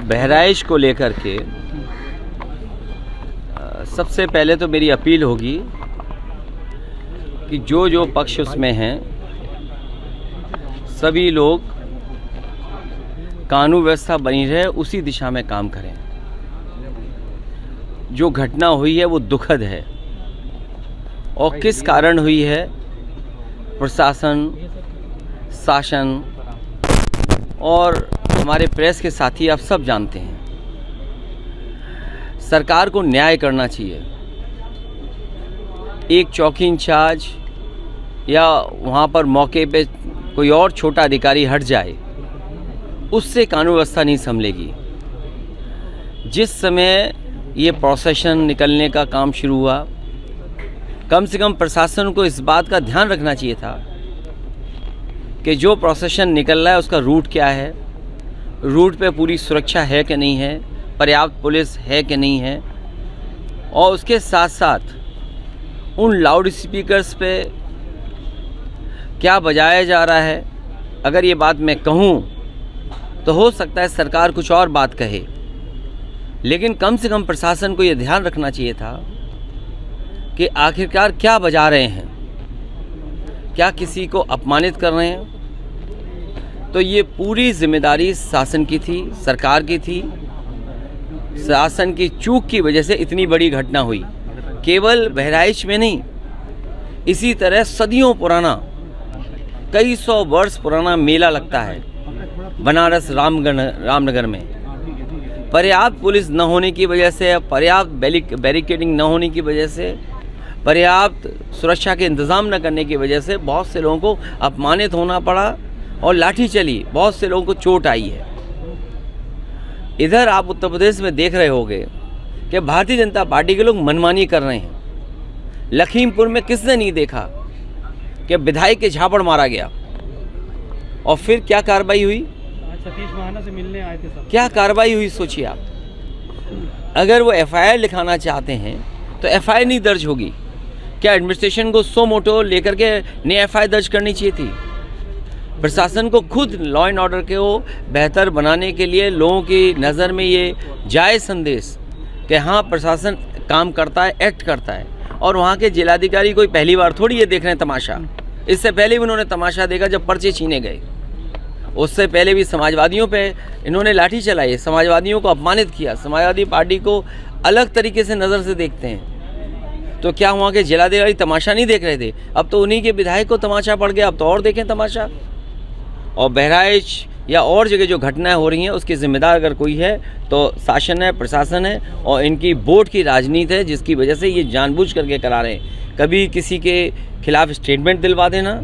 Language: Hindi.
बहराइच को लेकर के सबसे पहले तो मेरी अपील होगी कि जो पक्ष उसमें हैं सभी लोग कानून व्यवस्था बनी रहे उसी दिशा में काम करें। जो घटना हुई है वो दुखद है और किस कारण हुई है प्रशासन, शासन और हमारे प्रेस के साथी आप सब जानते हैं। सरकार को न्याय करना चाहिए। एक चौकी इंचार्ज या वहाँ पर मौके पे कोई और छोटा अधिकारी हट जाए उससे कानून व्यवस्था नहीं संभलेगी। जिस समय ये प्रोसेशन निकलने का काम शुरू हुआ, कम से कम प्रशासन को इस बात का ध्यान रखना चाहिए था कि जो प्रोसेशन निकल रहा है उसका रूट क्या है, रूट पे पूरी सुरक्षा है कि नहीं है, पर्याप्त पुलिस है कि नहीं है, और उसके साथ साथ उन लाउड स्पीकर्स पे क्या बजाया जा रहा है। अगर ये बात मैं कहूँ तो हो सकता है सरकार कुछ और बात कहे, लेकिन कम से कम प्रशासन को ये ध्यान रखना चाहिए था कि आखिरकार क्या बजा रहे हैं, क्या किसी को अपमानित कर रहे हैं। तो ये पूरी जिम्मेदारी शासन की थी, सरकार की थी। शासन की चूक की वजह से इतनी बड़ी घटना हुई। केवल बहराइच में नहीं, इसी तरह सदियों पुराना, कई सौ वर्ष पुराना मेला लगता है बनारस रामनगर में। पर्याप्त पुलिस न होने की वजह से, पर्याप्त बैरिकेडिंग न होने की वजह से, पर्याप्त सुरक्षा के इंतज़ाम न करने की वजह से बहुत से लोगों को अपमानित होना पड़ा और लाठी चली, बहुत से लोगों को चोट आई है। इधर आप उत्तर प्रदेश में देख रहे होंगे कि भारतीय जनता पार्टी के लोग मनमानी कर रहे हैं। लखीमपुर में किसने नहीं देखा कि विधायक के झापड़ मारा गया और फिर क्या कार्रवाई हुई? सतीश महाना से मिलने आए थे सब। क्या कार्रवाई हुई सोचिए आप। अगर वो एफआईआर लिखाना चाहते हैं तो एफआईआर नहीं दर्ज होगी क्या? एडमिनिस्ट्रेशन को सो मोटो लेकर के नई एफआईआर दर्ज करनी चाहिए थी। प्रशासन को खुद लॉ एंड ऑर्डर को बेहतर बनाने के लिए लोगों की नज़र में ये जायज़ संदेश कि हाँ प्रशासन काम करता है, एक्ट करता है। और वहाँ के जिलाधिकारी कोई पहली बार थोड़ी ये देख रहे हैं तमाशा। इससे पहले भी उन्होंने तमाशा देखा जब पर्चे छीने गए। उससे पहले भी समाजवादियों पे इन्होंने लाठी चलाई, समाजवादियों को अपमानित किया। समाजवादी पार्टी को अलग तरीके से नज़र से देखते हैं। तो क्या वहाँ के जिलाधिकारी तमाशा नहीं देख रहे थे? अब तो उन्हीं के विधायक को तमाशा पड़ गया, अब तो और देखें तमाशा। और बहराइच या और जगह जो घटनाएं हो रही हैं उसकी जिम्मेदार अगर कोई है तो शासन है, प्रशासन है और इनकी वोट की राजनीति है, जिसकी वजह से ये जानबूझ करके करा रहे हैं। कभी किसी के खिलाफ स्टेटमेंट दिलवा देना,